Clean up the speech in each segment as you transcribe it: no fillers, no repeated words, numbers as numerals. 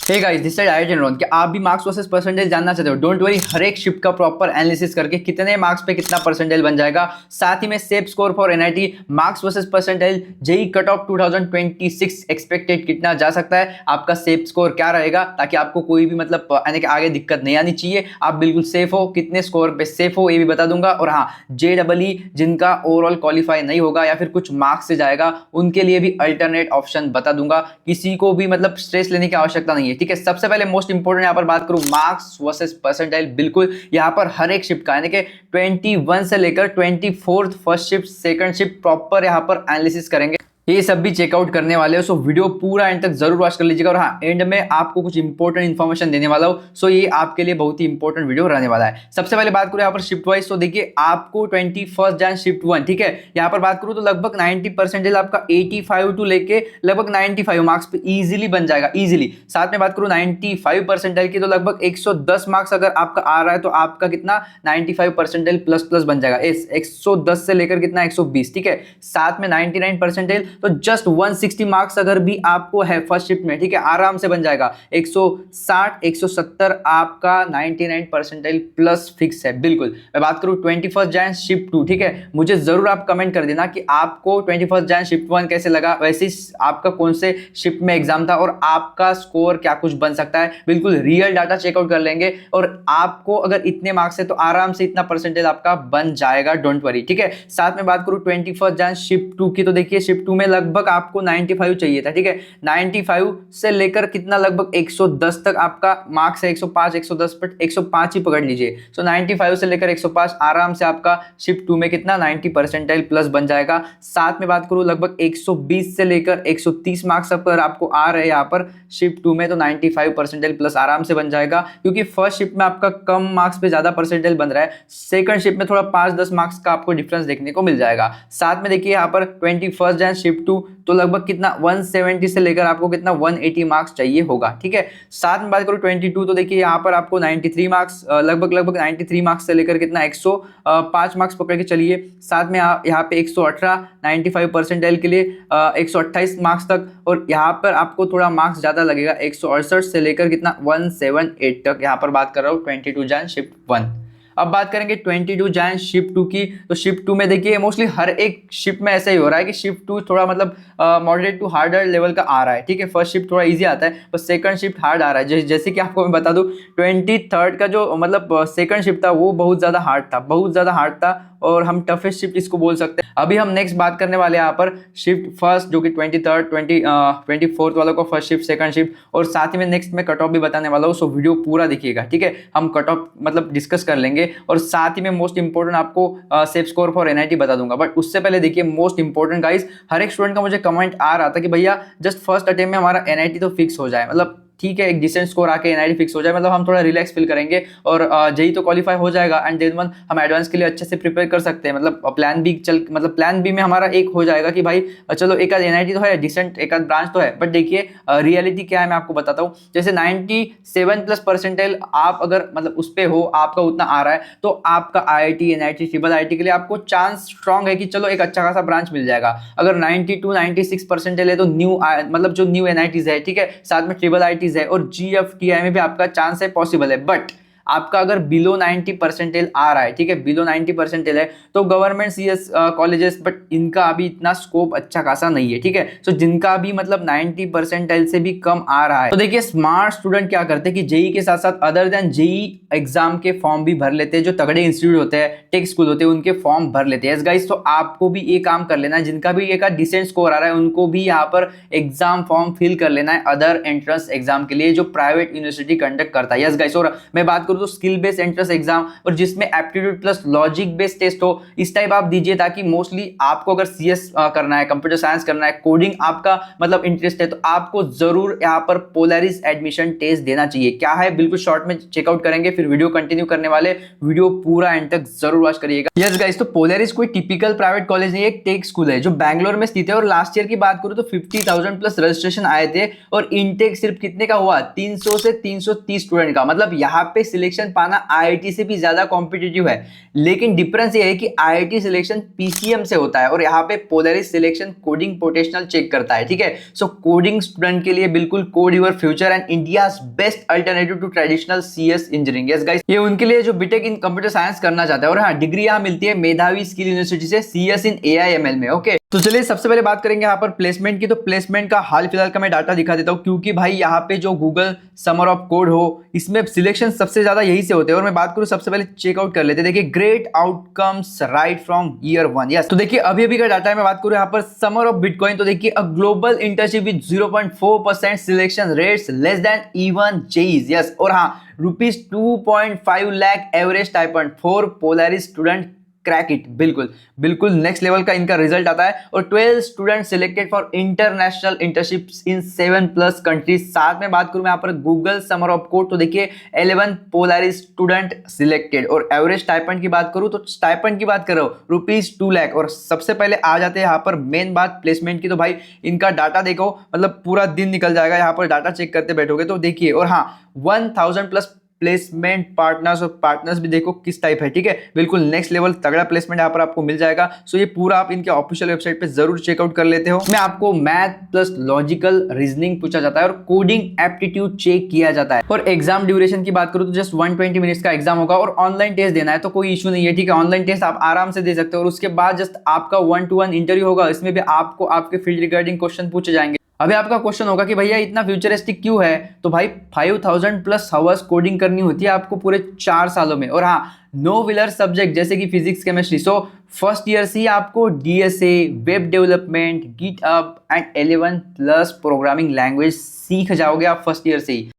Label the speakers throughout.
Speaker 1: Hey guys, this side आयटन रोन। क्या आप भी मार्क्स वर्सेस परसेंटेज जानना चाहते हो? डोंट वरी, हर एक शिफ्ट का प्रॉपर एनालिसिस करके कितने मार्क्स पे कितना परसेंटेज बन जाएगा, साथ ही में safe score for NIT, marks versus percentage, JEE cut off 2026 expected कितना जा सकता है, आपका सेफ स्कोर क्या रहेगा, ताकि आपको कोई भी मतलब आने के आगे दिक्कत नहीं आनी चाहिए, आप बिल्कुल सेफ हो, कितने स्कोर पे सेफ हो ये भी बता दूंगा। और हाँ, जेडबलई जिनका ओवरऑल क्वालिफाई नहीं होगा या फिर कुछ मार्क्स से जाएगा, उनके लिए भी अल्टरनेट ऑप्शन बता दूंगा। किसी को भी मतलब स्ट्रेस लेने की आवश्यकता नहीं है, ठीक है। सबसे पहले मोस्ट इंपोर्टेंट यहां पर बात करूं मार्क्स वर्सेस परसेंटाइल, बिल्कुल यहां पर हर एक शिफ्ट का यानी कि 21 से लेकर 24 first shift second shift proper यहां पर एनालिसिस करेंगे, ये सब भी चेकआउट करने वाले हो। सो वीडियो पूरा एंड तक जरूर वॉच कर लीजिएगा। और हाँ, एंड में आपको कुछ इंपॉर्टेंट इन्फॉर्मेशन देने वाला हूं, सो ये आपके लिए बहुत ही इंपॉर्टेंट वीडियो रहने वाला है। सबसे पहले बात करूं यहाँ पर शिफ्ट वाइज, तो देखिए आपको 21 जैन शिफ्ट 1, ठीक है, यहाँ पर बात करूं तो लगभग 90% आपका 85 टू लेके लगभग 95 मार्क्स पे इजीली बन जाएगा, इजीली। साथ में बात करूं 95% की, तो लगभग 110 मार्क्स अगर आपका आ रहा है तो आपका कितना 95% प्लस प्लस बन जाएगा। 110 से लेकर कितना 120, ठीक है। साथ में 99% तो जस्ट 160 मार्क्स अगर भी आपको है फर्स्ट शिफ्ट में, ठीक है, आराम से बन जाएगा। 160 170 आपका 99% प्लस फिक्स है, बिल्कुल। मैं बात करूं 21 जैन शिफ्ट 2, ठीक है, मुझे जरूर आप कमेंट कर देना कि आपको 21 जैन शिफ्ट 1 कैसे लगा, वैसे आपका कौन से शिफ्ट में एग्जाम था और आपका स्कोर क्या कुछ बन सकता है। बिल्कुल रियल डाटा चेकआउट कर लेंगे और आपको अगर इतने मार्क्स है तो आराम से इतना परसेंटेज आपका बन जाएगा, डोंट वरी, ठीक है। साथ में बात करूं 21 जैन शिफ्ट 2 की, तो देखिए शिफ्ट 2 में लगभग आपको 95 चाहिए था, ठीक है। 95 से लेकर कितना लगभग 110 तक आपका मार्क्स है, 105 110 पर 105 ही पकड़ लीजिए। सो 95 से लेकर 105 आराम से आपका शिफ्ट 2 में कितना 90% प्लस बन जाएगा। साथ में बात करूं लगभग 120 से लेकर 130 मार्क्स अगर आपको आ रहे हैं यहाँ पर शिफ्ट 2 में, तो 95% प्लस आराम से बन जाएगा, क्योंकि फर्स्ट शिफ्ट में आपका कम मार्क्स पे ज्यादा परसेंटेज बन रहा है, सेकंड शिफ्ट में थोड़ा 5-10 मार्क्स का आपको डिफरेंस देखने को मिल जाएगा। साथ में देखिए यहाँ पर 21 जैन शिफ्ट 2 तो लगभग कितना 170 से लेकर आपको कितना 180 मार्क्स चाहिए होगा, ठीक है। साथ में बात करूं 22, तो देखिए यहाँ पर आपको 93 मार्क्स लगभग 93 मार्क्स से लेकर कितना 105 मार्क्स पकड़ के चलिए। साथ में यहाँ पे 118 95% के लिए 128 मार्क्स तक, और यहाँ पर आपको थोड़ा मार्क्स ज्यादा लगेगा 168 से लेकर कितना 178 तक, यहाँ पर बात कर रहा हूँ 22 जैन शिफ्ट 1। अब बात करेंगे 22 जैन शिफ्ट 2 की, तो शिफ्ट 2 में देखिए मोस्टली हर एक शिफ्ट में ऐसा ही हो रहा है कि शिफ्ट 2 थोड़ा मतलब मॉडरेट टू हार्डर लेवल का आ रहा है, ठीक है। फर्स्ट शिफ्ट थोड़ा इजी आता है, बस सेकंड शिफ्ट हार्ड आ रहा है। जैसे कि आपको मैं बता दूं 23 का जो मतलब सेकंड शिफ्ट था वो बहुत ज्यादा हार्ड था, बहुत ज्यादा हार्ड था, और हम टफेस्ट शिफ्ट इसको बोल सकते हैं। अभी हम नेक्स्ट बात करने वाले हैं यहाँ पर शिफ्ट फर्स्ट, जो कि 24 वालों को फर्स्ट शिफ्ट सेकंड शिफ्ट, और साथ ही में नेक्स्ट में कट ऑफ भी बताने वाला हूँ। सो वीडियो पूरा देखिएगा, ठीक है। हम कट ऑफ मतलब डिस्कस कर लेंगे और साथ ही में मोस्ट इंपोर्टेंट आपको सेफ स्कोर फॉर एनआईटी बता दूंगा। बट उससे पहले देखिए मोस्ट इंपोर्टेंट गाइस, हर एक स्टूडेंट का मुझे कमेंट आ रहा था कि भैया जस्ट फर्स्ट अटेम्प्ट में हमारा एनआईटी तो फिक्स हो जाए, मतलब ठीक है एक डिसेंट स्कोर आके एनआईटी फिक्स हो जाए, मतलब हम थोड़ा रिलैक्स फील करेंगे और जेई तो क्वालिफाई हो जाएगा एंड देन वन हम एडवांस के लिए अच्छे से प्रिपेयर कर सकते हैं। मतलब प्लान बी प्लान बी में हमारा एक हो जाएगा कि भाई चलो एक आध एनआईटी तो है, डिसेंट एक आध ब्रांच तो है। बट देखिए रियलिटी क्या है मैं आपको बताता हूँ। जैसे 97 प्लस परसेंटाइल आप अगर मतलब उस पर हो, आपका उतना आ रहा है, तो आपका आईआईटी एनआईटी ट्रिपल आईटी के लिए आपको चांस स्ट्रांग है कि चलो एक अच्छा खासा ब्रांच मिल जाएगा। अगर 92-96 परसेंटाइल है तो न्यू मतलब जो न्यू एनआईटीज है, ठीक है, साथ में ट्रिपल आईटीज है और जीएफटीआई में भी आपका चांस है, पॉसिबल है। बट आपका अगर बिलो 90% आ रहा है, ठीक है, बिलो 90% है, तो गवर्नमेंट सीएस कॉलेजेस, बट इनका अभी इतना स्कोप अच्छा खासा नहीं है, ठीक है। सो जिनका भी मतलब 90% से भी कम आ रहा है, तो देखिए स्मार्ट स्टूडेंट क्या करते हैं कि जेई के साथ साथ अदर देन जेई एग्जाम के फॉर्म भी भर लेते हैं। जो तगड़े इंस्टीट्यूट होते हैं, टेक स्कूल होते हैं, उनके फॉर्म भर लेते हैं। गाइस, तो आपको भी ये काम कर लेना है, जिनका भी एक डिसेंट स्कोर आ रहा है उनको भी यहाँ पर एग्जाम फॉर्म फिल कर लेना है अदर एंट्रेंस एग्जाम के लिए जो प्राइवेट यूनिवर्सिटी कंडक्ट करता है। यस गाइस, और मैं बात तो स्किल बेस्ड एंट्रेंस एग्जाम और जिसमें aptitude plus logic based test हो, इस टाइप आप दीजिए, ताकि मोस्टली आपको अगर सीएस करना है, कंप्यूटर साइंस करना है, कोडिंग आपका मतलब इंटरेस्ट है, तो आपको जरूर यहाँ पर पोलरिस एडमिशन टेस्ट देना चाहिए। क्या है बिल्कुल शॉर्ट में चेकआउट करेंगे, फिर वीडियो कंटिन्यू करने वाले, वीडियो पूरा एंड तक जरूर वॉच करिएगा। यस गाइस, तो पोलरिस कोई टिपिकल प्राइवेट कॉलेज नहीं है, एक टेक स्कूल है जो बैंगलोर में स्थित है। और लास्ट ईयर की बात करूं तो 50,000 प्लस रजिस्ट्रेशन आए थे और इनटेक सिर्फ कितने का हुआ, 300 से 330 स्टूडेंट का। मतलब यहाँ पे सिलेक्शन पाना आईआईटी से भी ज्यादा कॉम्पिटिटिव है, लेकिन डिफरेंस ये है कि आईआईटी सिलेक्शन पीसीएम से होता है और यहाँ पे Polaris selection coding potential check करता है, ठीक है। सो कोडिंग स्टूडेंट के लिए बिल्कुल code your future and India's best alternative to traditional CS engineering. Yes guys, ये उनके लिए जो बीटेक इन कंप्यूटर साइंस करना चाहता है। और हाँ, डिग्री यहाँ मिलती है मेधावी स्किल यूनिवर्सिटी से सीएस इन एआईएमएल में। ओके, तो चलिए सबसे पहले बात करेंगे यहाँ पर प्लेसमेंट की। तो प्लेसमेंट का हाल फिलहाल का मैं डाटा दिखा देता हूँ, क्योंकि भाई यहाँ पे जो गूगल समर ऑफ कोड हो इसमें सिलेक्शन सबसे ज्यादा यही से होते हैं। और मैं बात करूँ, सबसे पहले चेकआउट कर लेते हैं। देखिए, great outcomes right from year 1। Yes, तो देखिए अभी का डाटा है। मैं बात करूँ यहाँ पर समर ऑफ बिटकॉइन, तो देखिए a global internship with 0.4% selection rates less than even JEEs. Yes, और हाँ, ₹2.5 lakh average stipend for Polaris student crack it. बिल्कुल बिल्कुल नेक्स्ट लेवल का इनका रिजल्ट आता है। और 12 student selected for international internships in 7+ countries. साथ में बात करूं यहाँ पर गूगल समर ऑफ कोड, तो देखिए 11 पोलरिस स्टूडेंट सिलेक्टेड। और एवरेज स्टाइपेंड की बात करूं तो स्टाइपेंड की बात कर रहा हूं ₹2 लाख। और सबसे पहले आ जाते हैं यहाँ पर मेन बात प्लेसमेंट की। तो भाई इनका डाटा देखो, मतलब पूरा दिन निकल जाएगा यहाँ पर डाटा चेक करते बैठोगे तो देखिए। और हाँ, 1000+ प्लेसमेंट पार्टनर्स, और पार्टनर्स भी देखो किस टाइप है, ठीक है। बिल्कुल नेक्स्ट लेवल तगड़ा प्लेसमेंट यहाँ पर आपको मिल जाएगा। सो ये पूरा आप इनके ऑफिशियल वेबसाइट पे जरूर चेकआउट कर लेते हो। मैं आपको मैथ प्लस लॉजिकल रीजनिंग पूछा जाता है और कोडिंग एप्टीट्यूड चेक किया जाता है। और एग्जाम ड्यूरेशन की बात करूँ तो जस्ट 120 मिनट्स का एग्जाम होगा और ऑनलाइन टेस्ट देना है तो कोई इशू नहीं है, ठीक है। ऑनलाइन टेस्ट आप आराम से दे सकते हो और उसके बाद जस्ट आपका 1-to-1 इंटरव्यू होगा। इसमें भी आपको आपके फील्ड रिगार्डिंग क्वेश्चन पूछे जाएंगे। अभी आपका क्वेश्चन होगा कि भैया इतना फ्यूचरिस्टिक क्यों है, तो भाई 5000+ आवर्स कोडिंग करनी होती है आपको पूरे 4 सालों में। और हाँ, नो विलर सब्जेक्ट जैसे कि physics chemistry. So first year से ही आपको DSA, web development, GitHub and 11+ programming language सीख जाओगे आप फर्स्ट ईयर से ही।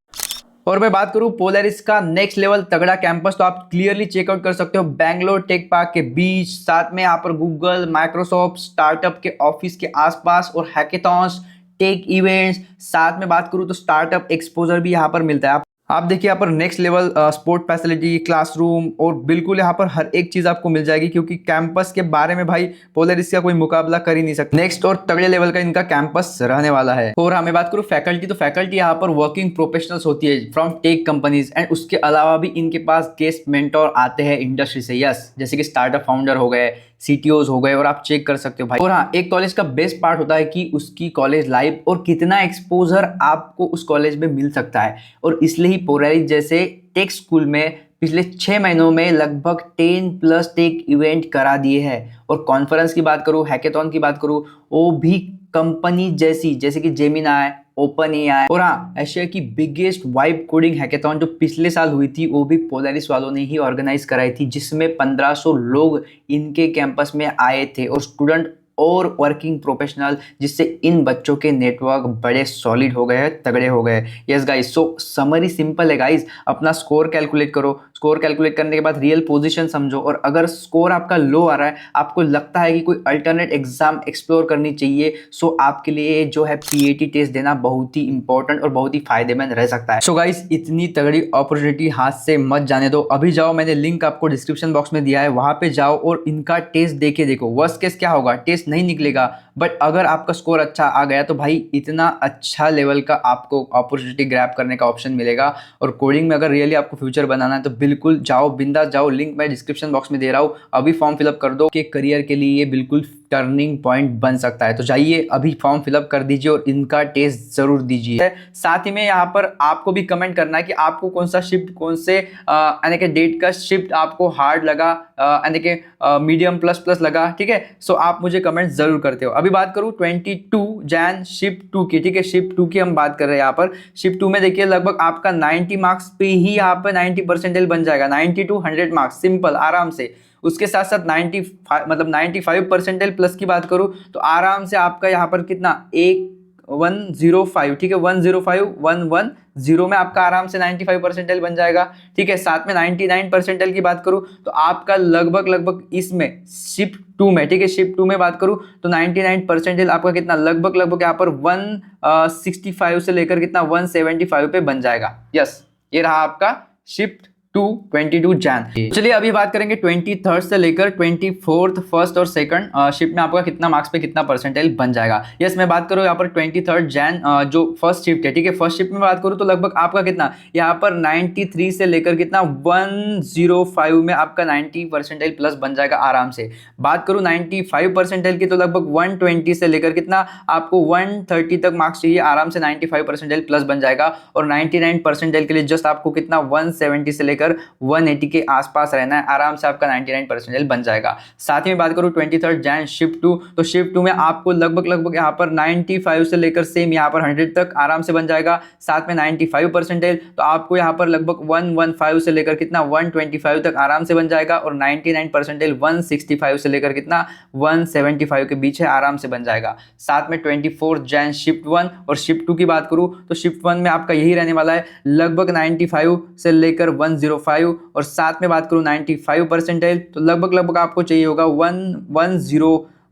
Speaker 1: और मैं बात करूं पोलरिस का नेक्स्ट लेवल तगड़ा कैंपस, तो आप क्लियरली चेकआउट कर सकते हो बैंगलोर टेक पार्क के बीच, साथ में यहाँ पर गूगल, माइक्रोसॉफ्ट, स्टार्टअप के ऑफिस के आसपास और हैकेथॉन्स, टेक इवेंट्स। साथ में बात करूं तो स्टार्टअप एक्सपोजर भी यहाँ पर मिलता है। आप देखिए यहाँ पर next level sport facility, classroom और बिल्कुल यहाँ पर हर एक चीज आपको मिल जाएगी, क्योंकि कैंपस के बारे में भाई पोलरिस का कोई मुकाबला कर ही नहीं सकता। नेक्स्ट और तगड़े लेवल का इनका कैंपस रहने वाला है। और हमें बात करूँ फैकल्टी, तो फैकल्टी यहाँ पर वर्किंग प्रोफेशनल्स होती है फ्रॉम टेक कंपनीज एंड उसके अलावा भी इनके पास गेस्ट मेंटोर आते हैं इंडस्ट्री से। यस, जैसे कि स्टार्टअप फाउंडर हो गए, सीटीओज हो गए, और आप चेक कर सकते हो भाई। और हाँ, एक कॉलेज का बेस्ट पार्ट होता है कि उसकी कॉलेज लाइफ और कितना एक्सपोजर आपको उस कॉलेज में मिल सकता है। और इसलिए ही पोलरिस जैसे टेक स्कूल में पिछले 6 महीनों में लगभग 10+ टेक इवेंट करा दिए हैं। और कॉन्फ्रेंस की बात करूँ, हैकेथॉन की बात करूँ, वो भी कंपनी जैसे कि जेमिनाई, ओपन एआई। और हाँ, एशिया की बिगेस्ट वाइब कोडिंग हैकेथॉन जो पिछले साल हुई थी वो भी पोलरिस वालों ने ही ऑर्गेनाइज कराई थी, जिसमें 1500 लोग इनके कैंपस में आए थे और स्टूडेंट और वर्किंग प्रोफेशनल, जिससे इन बच्चों के नेटवर्क बड़े सॉलिड हो गए हैं, तगड़े हो गए। यस गाइस, सो समरी सिंपल है गाइस, अपना स्कोर कैलकुलेट करो। स्कोर कैलकुलेट करने के बाद रियल पोजीशन समझो, और अगर स्कोर आपका लो आ रहा है, आपको लगता है कि कोई अल्टरनेट एग्जाम एक्सप्लोर करनी चाहिए, सो आपके लिए जो है पीएटी टेस्ट देना बहुत ही इंपॉर्टेंट और बहुत ही फायदेमंद रह सकता है। सो गाइस, इतनी तगड़ी अपॉर्चुनिटी हाथ से मत जाने दो। अभी जाओ, मैंने लिंक आपको डिस्क्रिप्शन बॉक्स में दिया है, वहां पे जाओ और इनका टेस्ट देके देखो। वर्स्ट केस क्या होगा, टेस्ट नहीं निकलेगा, बट अगर आपका स्कोर अच्छा आ गया तो भाई इतना अच्छा लेवल का आपको अपॉर्चुनिटी ग्रैब करने का ऑप्शन मिलेगा। और कोडिंग में अगर रियली आपको फ्यूचर बनाना है तो बिल्कुल जाओ, बिंदास जाओ। लिंक मैं डिस्क्रिप्शन बॉक्स में दे रहा हूँ, अभी फॉर्म फिलअप कर दो कि करियर के लिए ये बिल्कुल टर्निंग पॉइंट बन सकता है। तो जाइए अभी फॉर्म फिलअप कर दीजिए और इनका टेस्ट जरूर दीजिए। साथ ही में यहाँ पर आपको भी कमेंट करना है कि आपको कौन सा शिफ्ट, कौन से यानी कि डेट का शिफ्ट आपको हार्ड लगा, यानी कि मीडियम प्लस लगा, ठीक है। सो आप मुझे कमेंट जरूर करते हो। अभी बात करूँ 22 जैन शिफ्ट 2 की, ठीक है। शिफ्ट 2 की हम बात कर रहे हैं यहाँ पर। शिफ्ट 2 में देखिए लगभग आपका 90 मार्क्स पे ही यहाँ पर 90% बन जाएगा, 90 to 100 मार्क्स, सिंपल आराम से। उसके साथ साथ 95% प्लस की बात करूं तो आराम से आपका यहाँ पर कितना 105, ठीक है, 105 में आपका आराम से 95% बन जाएगा, ठीक है। साथ में 99% की बात करूं तो आपका लगभग इसमें शिफ्ट 2 में, ठीक है, शिफ्ट 2 में बात करूं तो 99% आपका कितना लगभग यहाँ पर 165 से लेकर कितना 175 पे बन जाएगा। यस, ये रहा आपका शिफ्ट 22 जैन। चलिए अभी बात करेंगे 23rd से लेकर 24th फर्स्ट और सेकंड शिफ्ट में आपका कितना मार्क्स पे कितना परसेंटाइल बन जाएगा। यस मैं बात करूँ यहाँ पर 23rd जैन जो फर्स्ट शिफ्ट है, ठीक है, फर्स्ट शिफ्ट में बात करूँ तो लगभग आपका कितना यहाँ पर 93 से लेकर कितना 105 में आपका 90 परसेंटाइल प्लस बन जाएगा आराम से। बात करूँ 95 परसेंटाइल की तो लगभग 120 से लेकर कितना आपको 130 तक मार्क्स चाहिए, आराम से 95 परसेंटाइल प्लस बन जाएगा। और 99 परसेंटाइल के लिए जस्ट आपको कितना 170 से लेकर 180 के आसपास रहना है, आराम से आपका 99 परसेंटाइल बन जाएगा। साथ ही में बात करूं 23rd जैन शिफ्ट 2, तो शिफ्ट 2 में आपको लगभग यहाँ पर 95 से लेकर सेम यहाँ पर 100 तक आराम से बन जाएगा। साथ में 95 परसेंटाइल तो आपको यहाँ पर लगभग 115 से लेकर कितना 125 तक आराम से बन जाएगा। और 99 परसेंटाइल 165 से लेकर कितना 175 के बीच है, आराम से बन जाएगा। साथ में 24 जैन शिफ्ट 1 और शिफ्ट 2 की बात करूं तो शिफ्ट 1 में आपका यही रहने वाला है लगभग 95 से लेकर 105। और साथ में बात करूं 95 परसेंटाइल तो लगभग आपको चाहिए होगा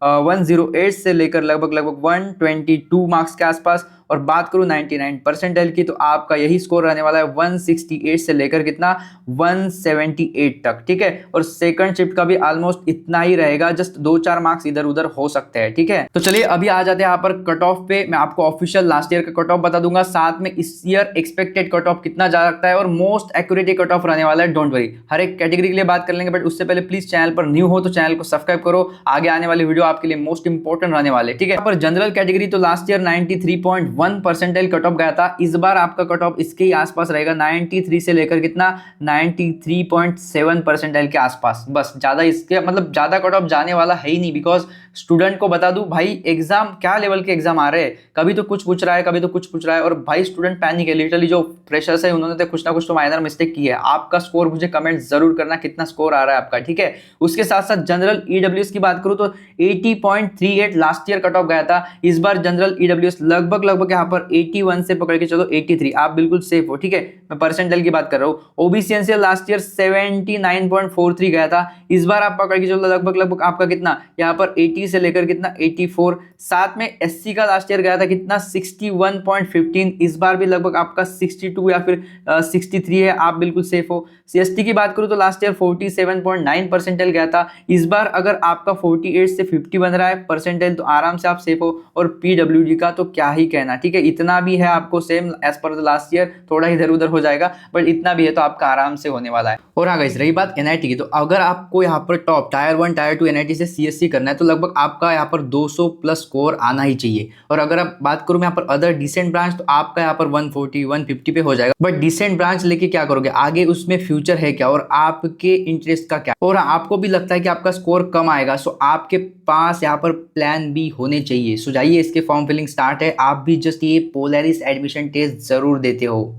Speaker 1: 108 से लेकर लगभग 122 मार्क्स के आसपास। और बात करूं 99 परसेंटाइल की तो आपका यही स्कोर रहने वाला है 168 से लेकर कितना 178 तक, ठीक है। और सेकंड शिफ्ट का भी ऑलमोस्ट इतना ही रहेगा, जस्ट 2-4 मार्क्स इधर उधर हो सकते हैं, ठीक है। तो चलिए अभी आ जाते हैं यहाँ पर कट ऑफ पे। मैं आपको ऑफिशियल लास्ट ईयर का कट ऑफ बता दूंगा, साथ में इस ईयर एक्सपेक्टेड कट ऑफ कितना जा सकता है और मोस्ट एक्यूरेट कट ऑफ रहने वाला है। डोंट वरी, हर एक कैटेगरी के लिए बात कर लेंगे, बट उससे पहले प्लीज चैनल पर न्यू हो तो चैनल को सब्सक्राइब करो, आगे आने वाली वीडियो आपके लिए मोस्ट इंपॉर्टेंट रहने वाले, ठीक है। यहाँ पर जनरल कैटेगरी तो last year 93.1 percentile cut off गया था, इस बार आपका कट ऑफ इसके ही आसपास रहेगा 93 से लेकर कितना 93.7 परसेंटाइल के आसपास। बस ज्यादा इसके मतलब ज्यादा कट ऑफ जाने वाला है ही नहीं, बिकॉज स्टूडेंट को बता दूं भाई एग्जाम क्या लेवल के एग्जाम आ रहे हैं, कभी तो कुछ पूछ रहा है, कभी तो कुछ पूछ रहा है, और भाई स्टूडेंट पैनिक है लिटरली। जो फ्रेशर्स है उन्होंने तो कुछ ना कुछ तो माइनर मिस्टेक की है। आपका स्कोर मुझे कमेंट जरूर करना कितना स्कोर आ रहा है आपका, ठीक है। उसके साथ साथ जनरल ईडब्ल्यूएस की बात करूं तो 80.38 लास्ट ईयर कट ऑफ गया था, इस बार जनरल ईडब्ल्यूएस लगभग यहाँ पर 81 से पकड़ के चलो 83, आप बिल्कुल सेफ हो, ठीक है। मैं परसेंटाइल की बात कर रहा हूँ। ओबीसी एनसीएल लास्ट ईयर 79.43 गया था, इस बार आप पकड़ के चलो लगभग आपका कितना यहाँ पर 80 से लेकर कितना 84। साथ में एससी का लास्ट ईयर गया था कितना 61.15, इस बार भी लगभग आपका 62 या फिर 63 है, आप बिल्कुल सेफ हो। सीएसटी की बात करूं तो लास्ट ईयर 47.9 परसेंटाइल गया था, इस बार अगर आपका 48 से 50 बन रहा है परसेंटाइल तो आराम से आप सेफ हो। और पीडब्ल्यूडी का तो क्या ही कहना, ठीक है, इतना भी है आपको same as per the last year, थोड़ा इधर उधर हो जाएगा बट इतना भी है तो आपका आराम से होने वाला है। और हाँ गाइस, रही बात एनआईटी की, तो अगर आपको यहाँ पर टॉप टायर 1 टायर 2 एनआईटी से सीएससी करना है तो लगभग आपका यहाँ पर 200 प्लस स्कोर आना ही चाहिए। और अगर आप बात करूं यहाँ पर अदर डिसेंट ब्रांच तो आपका यहाँ पर 140 150 पे हो जाएगा। बट डिसेंट ब्रांच लेके क्या करोगे आगे, उसमें फ्यूचर है क्या और आपके इंटरेस्ट का क्या, और आपको भी लगता है कि आपका स्कोर कम आएगा, सो आपके पास यहाँ पर प्लान बी होने चाहिए। सो जाइए, इसके फॉर्म फिलिंग स्टार्ट है, आप भी जस्ट ये पोलैरिस एडमिशन टेस्ट जरूर देते हो।